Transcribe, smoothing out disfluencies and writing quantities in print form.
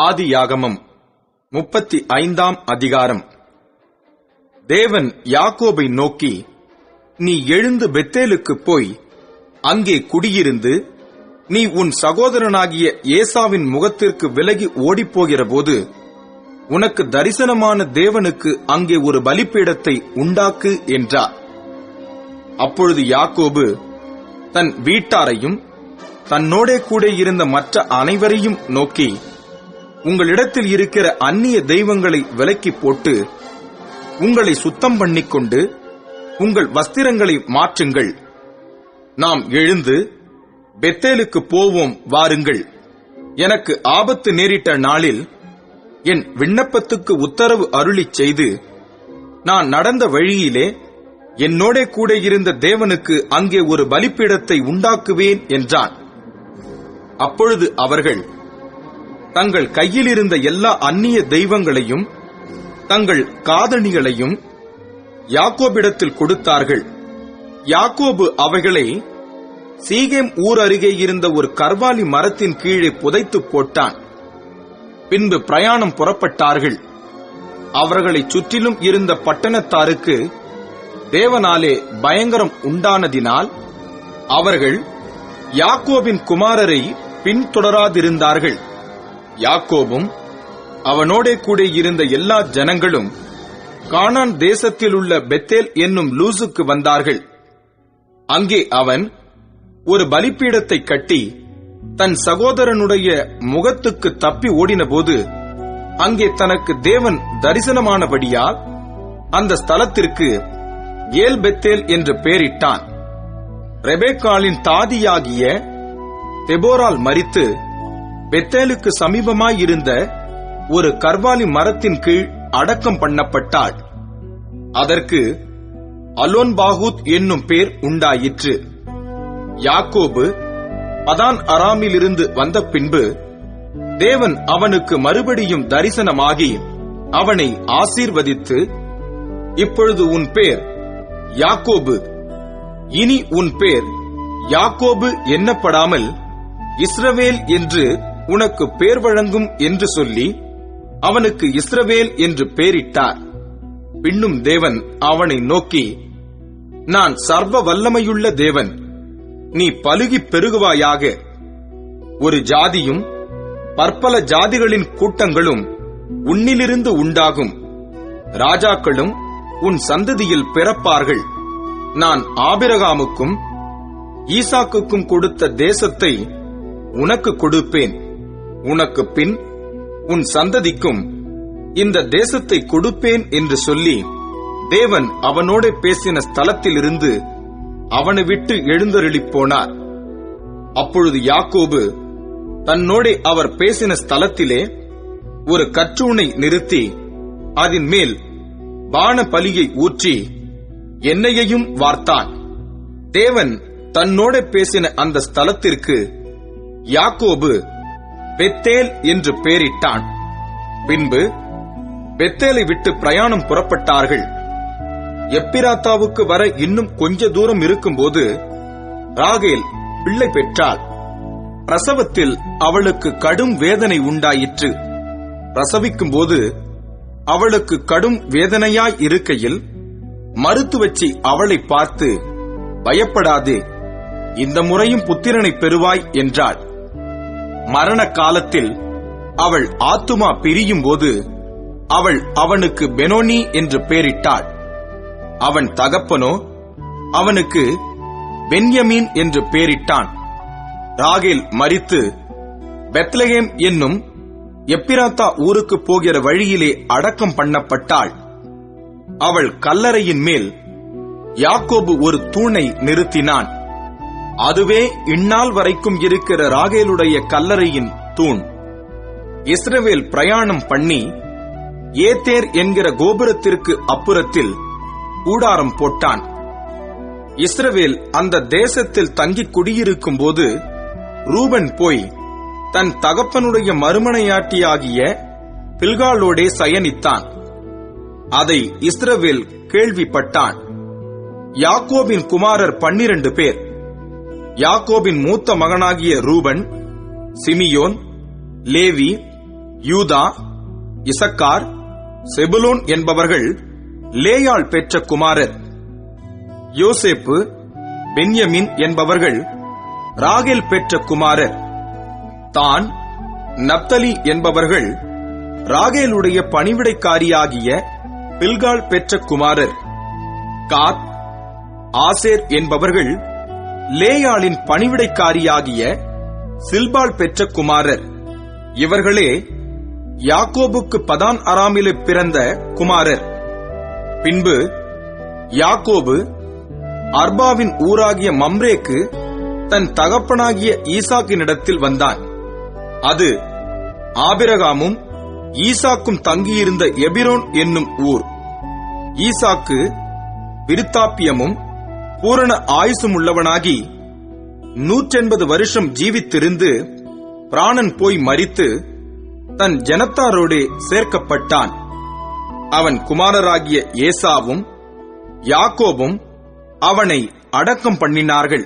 ஆதியாகமம் 35 அதிகாரம். தேவன் யாக்கோபை நோக்கி, நீ எழுந்து பெத்தேலுக்குப் போய் அங்கே குடியிருந்து, நீ உன் சகோதரனாகிய ஏசாவின் முகத்திற்கு விலகி ஓடிப்போகிறபோது உனக்கு தரிசனமான தேவனுக்கு அங்கே ஒரு பலிபீடத்தை உண்டாக்கு என்றார். அப்பொழுது யாக்கோபு தன் வீட்டாரையும் தன்னோடே கூட இருந்த மற்ற அனைவரையும் நோக்கி, உங்களிடத்தில் இருக்கிற அந்நிய தெய்வங்களை விலக்கி போட்டு உங்களை சுத்தம் பண்ணிக்கொண்டு உங்கள் வஸ்திரங்களை மாற்றுங்கள். நாம் எழுந்து பெத்தேலுக்கு போவோம் வாருங்கள். எனக்கு ஆபத்து நேரிட்ட நாளில் என் விண்ணப்பத்துக்கு உத்தரவு அருளிச் செய்து நான் நடந்த வழியிலே என்னோடே கூட இருந்த தேவனுக்கு அங்கே ஒரு பலிபீடத்தை உண்டாக்குவேன் என்றான். அப்பொழுது அவர்கள் தங்கள் கையில் இருந்த எல்லா அந்நிய தெய்வங்களையும் தங்கள் காதணிகளையும் யாக்கோபிடத்தில் கொடுத்தார்கள். யாக்கோபு அவைகளை சீகேம் ஊர் அருகே இருந்த ஒரு கர்வாலி மரத்தின் கீழே புதைத்து போட்டான். பின்பு பிரயாணம் புறப்பட்டார்கள். அவர்களைச் சுற்றிலும் இருந்த பட்டணத்தாருக்கு தேவனாலே பயங்கரம் உண்டானதினால் அவர்கள் யாக்கோபின் குமாரரை பின்தொடராதிருந்தார்கள். யாக்கோபும் அவனோடே கூட இருந்த எல்லா ஜனங்களும் கானான் தேசத்தில் உள்ள பெத்தேல் என்னும் லூசுக்கு வந்தார்கள். அங்கே அவன் ஒரு பலிபீடத்தை கட்டி தன் சகோதரனுடைய முகத்துக்கு தப்பி ஓடினபோது அங்கே தனக்கு தேவன் தரிசனமானபடியால் அந்த ஸ்தலத்திற்கு ஏல் பெத்தேல் என்று பெயரிட்டான். ரெபெக்காளின் தாதியாகிய தெபோரால் மரித்து பெத்தேலுக்கு சமீபமாயிருந்த ஒரு கர்வாலி மரத்தின் கீழ் அடக்கம் பண்ணப்பட்டாள். அதற்கு அலோன்பாகூத் என்னும் பேர் உண்டாயிற்று. யாக்கோபு பதான் அராமிலிருந்து வந்த பின்பு தேவன் அவனுக்கு மறுபடியும் தரிசனமாகி அவனை ஆசீர்வதித்து, இப்பொழுது உன் பேர் யாக்கோபு, இனி உன் பேர் யாக்கோபு எண்ணப்படாமல் இஸ்ரவேல் என்று உனக்கு பேர் வழங்கும் என்று சொல்லி அவனுக்கு இஸ்ரவேல் என்று பெயரிட்டார். பின்னும் தேவன் அவனை நோக்கி, நான் சர்வ வல்லமையுள்ள தேவன், நீ பலுகிப் பெருகுவாயாக. ஒரு ஜாதியும் பற்பல ஜாதிகளின் கூட்டங்களும் உன்னிலிருந்து உண்டாகும். ராஜாக்களும் உன் சந்ததியில் பிறப்பார்கள். நான் ஆபிரகாமுக்கும் ஈசாக்குக்கும் கொடுத்த தேசத்தை உனக்கு கொடுப்பேன். உனக்கு பின் உன் சந்ததிக்கும் இந்த தேசத்தை கொடுப்பேன் என்று சொல்லி தேவன் அவனோட பேசின ஸ்தலத்திலிருந்து அவனை விட்டு எழுந்தருளிப் போனார். அப்பொழுது யாக்கோபு தன்னோடே அவர் பேசின ஸ்தலத்திலே ஒரு கற்றூனை நிறுத்தி அதன் மேல் பான பலியை ஊற்றி எண்ணெயையும் வார்த்தான். தேவன் தன்னோட பேசின அந்த ஸ்தலத்திற்கு யாக்கோபு பெத்தேல் என்று பெயரிட்டான். பின்பு பெத்தேலை விட்டு பிரயாணம் புறப்பட்டார்கள். எப்பிராத்தாவுக்கு வர இன்னும் கொஞ்ச தூரம் இருக்கும்போது ராகேல் பிள்ளை பெற்றாள். பிரசவத்தில் அவளுக்கு கடும் வேதனை உண்டாயிற்று. பிரசவிக்கும் போது அவளுக்கு கடும் வேதனையாய் இருக்கையில் மருத்துவச்சி அவளை பார்த்து, பயப்படாதே, இந்த முறையும் புத்திரனை பெறுவாய் என்றாள். மரண காலத்தில் அவள் ஆத்துமா பிரியும் போது அவள் அவனுக்கு பெனோனி என்று பெயரிட்டாள். அவன் தகப்பனோ அவனுக்கு பென்யமீன் என்று பெயரிட்டான். ராகேல் மரித்து பெத்லகேம் என்னும் எப்பிராத்தா ஊருக்கு போகிற வழியிலே அடக்கம் பண்ணப்பட்டாள். அவள் கல்லறையின் மேல் யாக்கோபு ஒரு தூணை நிறுத்தினான். அதுவே இந்நாள் வரைக்கும் இருக்கிற ராகேலுடைய கல்லறையின் தூண். இஸ்ரவேல் பிரயாணம் பண்ணி ஏத்தேர் என்கிற கோபுரத்திற்கு அப்புறத்தில் கூடாரம் போட்டான். இஸ்ரவேல் அந்த தேசத்தில் தங்கிக் குடியிருக்கும் போது ரூபன் போய் தன் தகப்பனுடைய மறுமனையாட்டியாகிய பில்காளோடே சயனித்தான். அதை இஸ்ரவேல் கேள்விப்பட்டான். யாக்கோபின் குமாரர் 12 பேர். யாக்கோபின் மூத்த மகனாகிய ரூபன், சிமியோன், லேவி, யூதா, இசக்கார், செபுலோன் என்பவர்கள் லேயாள் பெற்ற குமாரர். யோசேப்பு, பென்யமின் என்பவர்கள் ராகேல் பெற்ற குமாரர். தான், நப்தலி என்பவர்கள் ராகேலுடைய பணிவிடைக்காரியாகிய பில்காள் பெற்ற குமாரர். காத், ஆசேர் என்பவர்கள் லேயாளின் பணிவிடைக்காரியாகிய சில்பாள் பெற்ற குமாரர். இவர்களே யாக்கோபுக்கு பதான் அராமிலே பிறந்த குமாரர். பின்பு யாக்கோபு அர்பாவின் ஊராகிய மம்ரேக்கு தன் தகப்பனாகிய ஈசாக்கினிடத்தில் வந்தான். அது ஆபிரகாமும் ஈசாக்கும் தங்கியிருந்த எபிரோன் என்னும் ஊர். ஈசாக்கு விருத்தாப்பியமும் பூரண ஆயுசும் உள்ளவனாகி 180 வருஷம் ஜீவித்திருந்து பிராணன் போய் மரித்து தன் ஜனத்தாரோடே சேர்க்கப்பட்டான். அவன் குமாரராகிய ஏசாவும் யாக்கோபும் அவனை அடக்கம் பண்ணினார்கள்.